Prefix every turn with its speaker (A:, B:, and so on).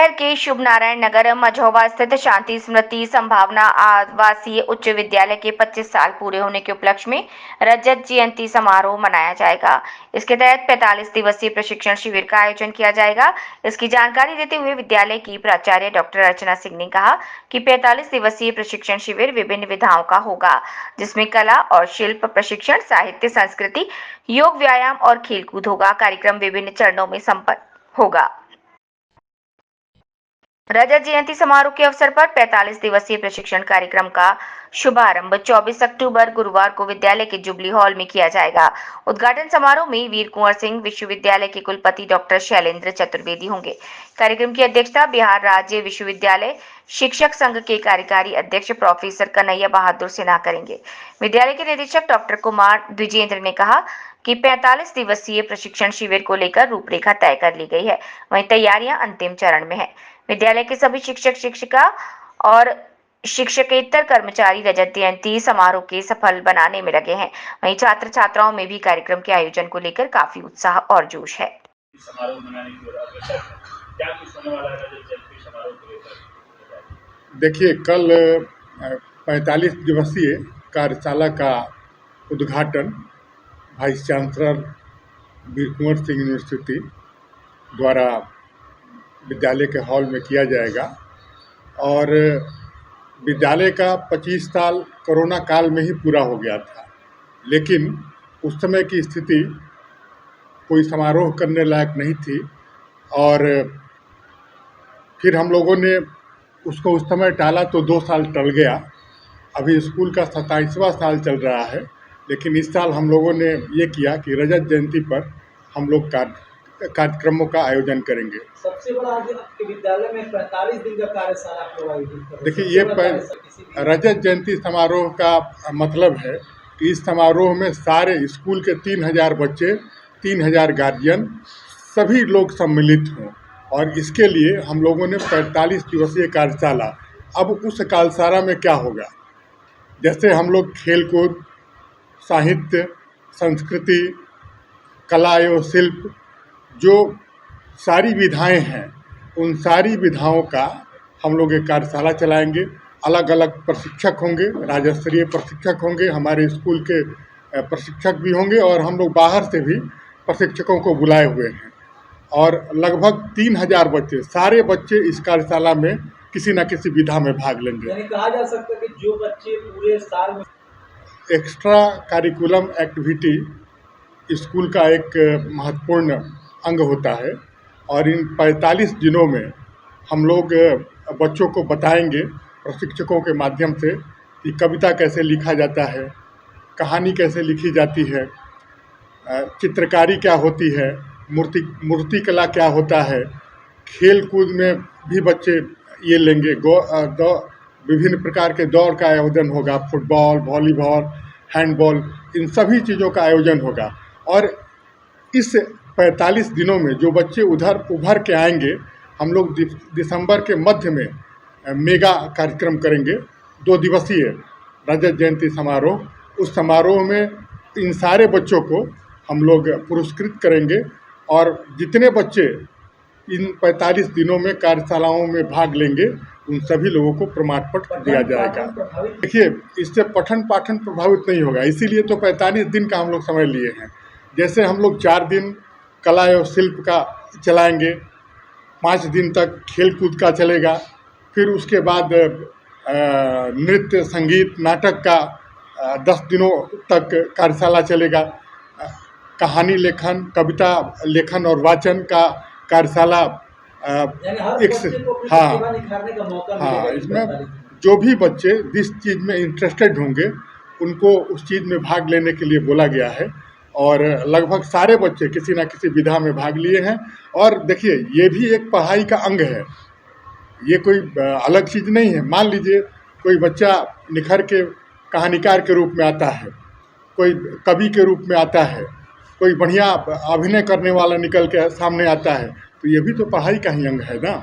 A: शहर के शुभ नारायण नगर मझौवा स्थित शांति स्मृति संभावना आवासीय उच्च विद्यालय के 25 साल पूरे होने के उपलक्ष्य में रजत जयंती समारोह मनाया जाएगा। इसके तहत 45 दिवसीय प्रशिक्षण शिविर का आयोजन किया जाएगा। इसकी जानकारी देते हुए विद्यालय की प्राचार्य डॉक्टर अर्चना सिंह ने कहा कि 45 दिवसीय प्रशिक्षण शिविर विभिन्न विधाओं का होगा, जिसमें कला और शिल्प प्रशिक्षण, साहित्य, संस्कृति, योग, व्यायाम और खेलकूद होगा। कार्यक्रम विभिन्न चरणों में संपन्न होगा। रजत जयंती समारोह के अवसर पर 45 दिवसीय प्रशिक्षण कार्यक्रम का शुभारंभ 24 अक्टूबर गुरुवार को विद्यालय के जुबली हॉल में किया जाएगा। उद्घाटन समारोह में वीर कुंवर सिंह विश्वविद्यालय के कुलपति डॉक्टर शैलेंद्र चतुर्वेदी होंगे। कार्यक्रम की अध्यक्षता बिहार राज्य विश्वविद्यालय शिक्षक संघ के कार्यकारी अध्यक्ष प्रोफेसर कन्हैया बहादुर सिन्हा करेंगे। विद्यालय के निदेशक डॉक्टर कुमार द्विजेंद्र ने कहा कि 45 दिवसीय प्रशिक्षण शिविर को लेकर रूपरेखा तय कर ली गई है। वहीं तैयारियां अंतिम चरण में है। विद्यालय के सभी शिक्षक, शिक्षिका और शिक्षकेतर कर्मचारी रजत जयंती समारोह के सफल बनाने में लगे हैं। वहीं छात्र छात्राओं में भी कार्यक्रम के आयोजन को लेकर काफी उत्साह और जोश है।
B: समारोह मनाने की क्या कुछ होने वाला है रजत जयंती समारोह को लेकर?
C: देखिए, कल 45 दिवसीय कार्यशाला का उद्घाटन वाइस चांसलर वीर कुंवर सिंह यूनिवर्सिटी द्वारा विद्यालय के हॉल में किया जाएगा। और विद्यालय का 25 साल कोरोना काल में ही पूरा हो गया था, लेकिन उस समय की स्थिति कोई समारोह करने लायक नहीं थी और फिर हम लोगों ने उसको उस समय टाला तो 2 साल टल गया। अभी स्कूल का 27वां साल चल रहा है, लेकिन इस साल हम लोगों ने ये किया कि रजत जयंती पर हम लोग कार्यक्रमों का आयोजन करेंगे।
D: सबसे बड़ा आपके विद्यालय में 45 दिन का कार्यशाला आयोजित कर।
C: देखिए, ये रजत जयंती समारोह का मतलब है कि इस समारोह में सारे स्कूल के 3000 बच्चे, 3000 गार्जियन, सभी लोग सम्मिलित हों। और इसके लिए हम लोगों ने 45 दिवसीय कार्यशाला। अब उस कार्यशाला में क्या होगा, जैसे हम लोग खेलकूद, साहित्य, संस्कृति, कला एवं शिल्प, जो सारी विधाएं हैं, उन सारी विधाओं का हम लोग एक कार्यशाला चलाएंगे। अलग अलग प्रशिक्षक होंगे, राज्य स्तरीय प्रशिक्षक होंगे, हमारे स्कूल के प्रशिक्षक भी होंगे और हम लोग बाहर से भी प्रशिक्षकों को बुलाए हुए हैं। और लगभग 3000 बच्चे, सारे बच्चे इस कार्यशाला में किसी न किसी विधा में भाग लेंगे।
D: यानी कहा जा सकता है कि जो बच्चे पूरे साल में
C: एक्स्ट्रा करिकुलम एक्टिविटी स्कूल का एक महत्वपूर्ण अंग होता है और इन 45 दिनों में हम लोग बच्चों को बताएंगे प्रशिक्षकों के माध्यम से कि कविता कैसे लिखा जाता है, कहानी कैसे लिखी जाती है, चित्रकारी क्या होती है, मूर्ति कला क्या होता है। खेल कूद में भी बच्चे ये लेंगे, विभिन्न प्रकार के दौड़ का आयोजन होगा, फुटबॉल, वॉलीबॉल, हैंडबॉल, इन सभी चीज़ों का आयोजन होगा। और इस 45 दिनों में जो बच्चे उभर के आएंगे, हम लोग दिसंबर के मध्य में मेगा कार्यक्रम करेंगे, 2 दिवसीय रजत जयंती समारोह। उस समारोह में इन सारे बच्चों को हम लोग पुरस्कृत करेंगे और जितने बच्चे इन 45 दिनों में कार्यशालाओं में भाग लेंगे, उन सभी लोगों को प्रमाण पत्र दिया जाएगा। देखिए, इससे पठन पाठन प्रभावित नहीं होगा, इसीलिए तो 45 दिन का हम लोग समय लिए हैं। जैसे हम लोग 4 दिन कला एवं शिल्प का चलाएंगे, 5 दिन तक खेल कूद का चलेगा, फिर उसके बाद नृत्य, संगीत, नाटक का 10 दिनों तक कार्यशाला चलेगा। कहानी लेखन, कविता लेखन और वाचन का कार्यशाला इसमें जो भी बच्चे जिस चीज़ में इंटरेस्टेड होंगे उनको उस चीज़ में भाग लेने के लिए बोला गया है। और लगभग सारे बच्चे किसी न किसी विधा में भाग लिए हैं। और देखिए, ये भी एक पढ़ाई का अंग है, ये कोई अलग चीज़ नहीं है। मान लीजिए कोई बच्चा निखर के कहानीकार के रूप में आता है, कोई कवि के रूप में आता है, कोई बढ़िया अभिनय करने वाला निकल के सामने आता है, तो ये भी तो पढ़ाई का ही अंग है ना।